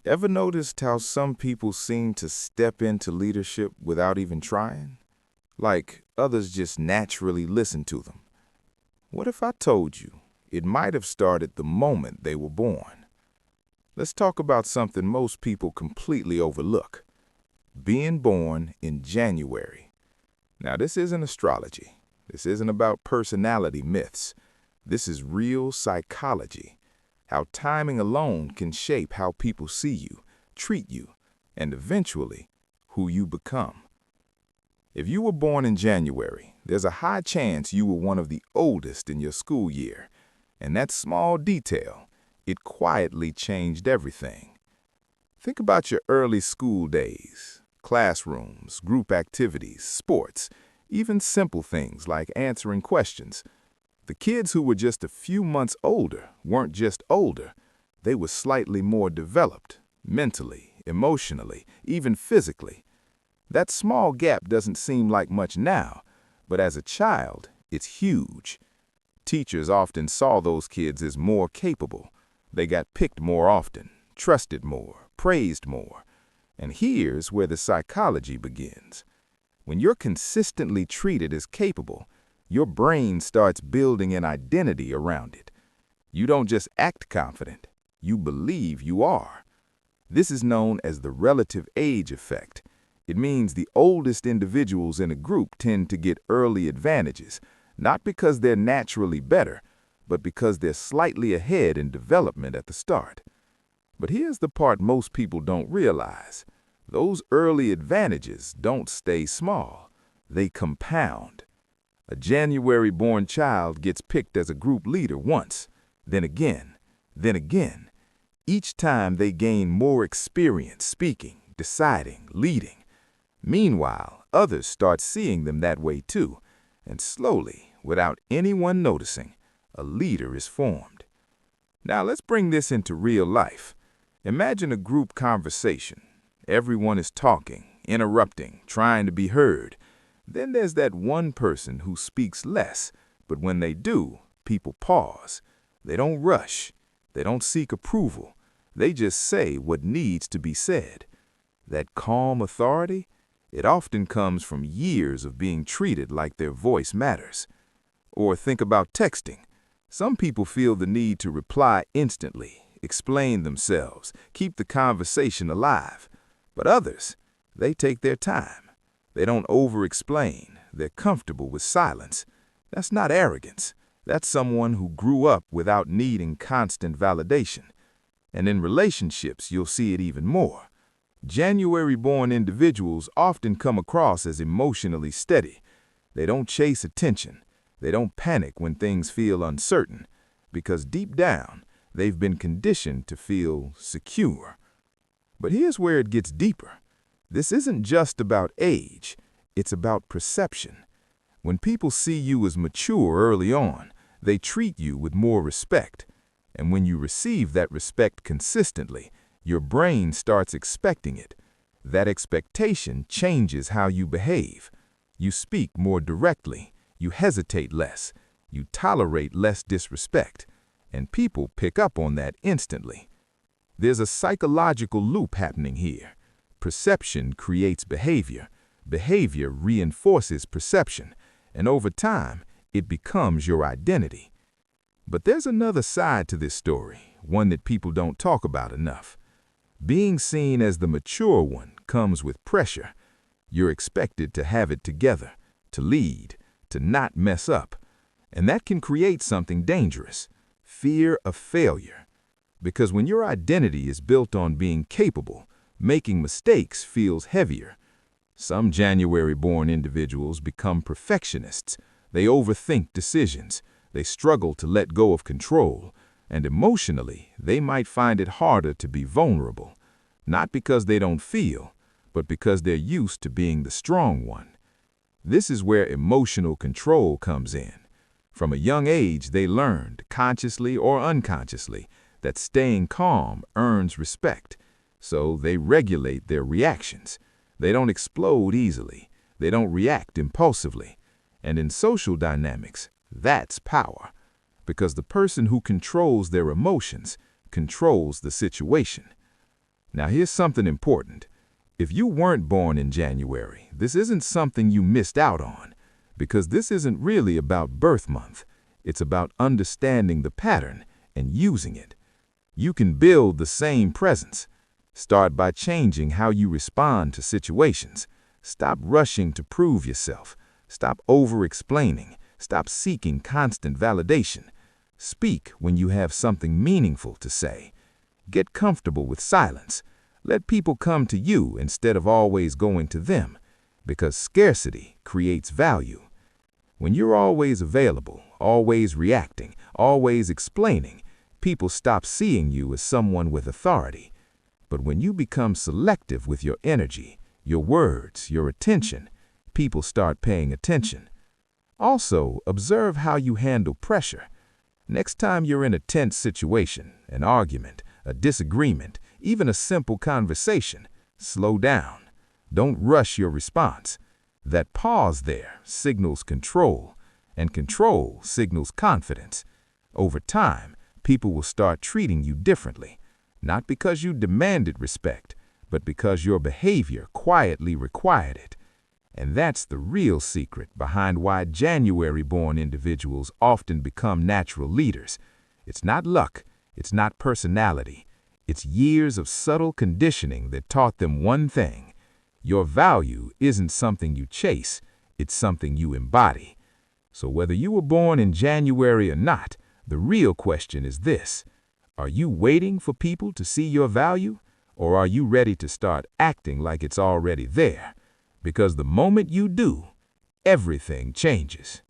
Ever noticed how some people seem to step into leadership without even trying? Like others just naturally listen to them. What if I told you it might have started the moment they were born? Let's talk about something most people completely overlook. Being born in January. Now, this isn't astrology. This isn't about personality myths. This is real psychology. How timing alone can shape how people see you, treat you, and eventually, who you become. If you were born in January, there's a high chance you were one of the oldest in your school year. And that small detail, it quietly changed everything. Think about your early school days, classrooms, group activities, sports, even simple things like answering questions. The kids who were just a few months older weren't just older, they were slightly more developed, mentally, emotionally, even physically. That small gap doesn't seem like much now, but as a child, it's huge. Teachers often saw those kids as more capable. They got picked more often, trusted more, praised more. And here's where the psychology begins. When you're consistently treated as capable, your brain starts building an identity around it. You don't just act confident, you believe you are. This is known as the relative age effect. It means the oldest individuals in a group tend to get early advantages, not because they're naturally better, but because they're slightly ahead in development at the start. But here's the part most people don't realize. Those early advantages don't stay small. They compound. A January-born child gets picked as a group leader once, then again, then again. Each time they gain more experience speaking, deciding, leading. Meanwhile, others start seeing them that way too, and slowly, without anyone noticing, a leader is formed. Now let's bring this into real life. Imagine a group conversation. Everyone is talking, interrupting, trying to be heard. Then there's that one person who speaks less, but when they do, people pause. They don't rush. They don't seek approval. They just say what needs to be said. That calm authority, it often comes from years of being treated like their voice matters. Or think about texting. Some people feel the need to reply instantly, explain themselves, keep the conversation alive. But others, they take their time. They don't over-explain. They're comfortable with silence. That's not arrogance. That's someone who grew up without needing constant validation. And in relationships, you'll see it even more. January-born individuals often come across as emotionally steady. They don't chase attention. They don't panic when things feel uncertain, because deep down, they've been conditioned to feel secure. But here's where it gets deeper. This isn't just about age, it's about perception. When people see you as mature early on, they treat you with more respect. And when you receive that respect consistently, your brain starts expecting it. That expectation changes how you behave. You speak more directly, you hesitate less, you tolerate less disrespect, and people pick up on that instantly. There's a psychological loop happening here. Perception creates behavior. Behavior reinforces perception, and over time, it becomes your identity. But there's another side to this story, one that people don't talk about enough. Being seen as the mature one comes with pressure. You're expected to have it together, to lead, to not mess up. And that can create something dangerous, fear of failure. Because when your identity is built on being capable, making mistakes feels heavier. Some January-born individuals become perfectionists. They overthink decisions. They struggle to let go of control. And emotionally, they might find it harder to be vulnerable. Not because they don't feel, but because they're used to being the strong one. This is where emotional control comes in. From a young age, they learned, consciously or unconsciously, that staying calm earns respect. So they regulate their reactions. They don't explode easily. They don't react impulsively. And in social dynamics, that's power. Because the person who controls their emotions controls the situation. Now here's something important. If you weren't born in January, this isn't something you missed out on, because this isn't really about birth month. It's about understanding the pattern and using it. You can build the same presence. Start by changing how you respond to situations. Stop rushing to prove yourself. Stop over-explaining. Stop seeking constant validation. Speak when you have something meaningful to say. Get comfortable with silence. Let people come to you instead of always going to them, because scarcity creates value. When you're always available, always reacting, always explaining, people stop seeing you as someone with authority. But when you become selective with your energy, your words, your attention, people start paying attention. Also, observe how you handle pressure. Next time you're in a tense situation, an argument, a disagreement, even a simple conversation, slow down. Don't rush your response. That pause there signals control, and control signals confidence. Over time, people will start treating you differently, not because you demanded respect, but because your behavior quietly required it. And that's the real secret behind why January-born individuals often become natural leaders. It's not luck, it's not personality. It's years of subtle conditioning that taught them one thing. Your value isn't something you chase, it's something you embody. So whether you were born in January or not, the real question is this: are you waiting for people to see your value, or are you ready to start acting like it's already there? Because the moment you do, everything changes.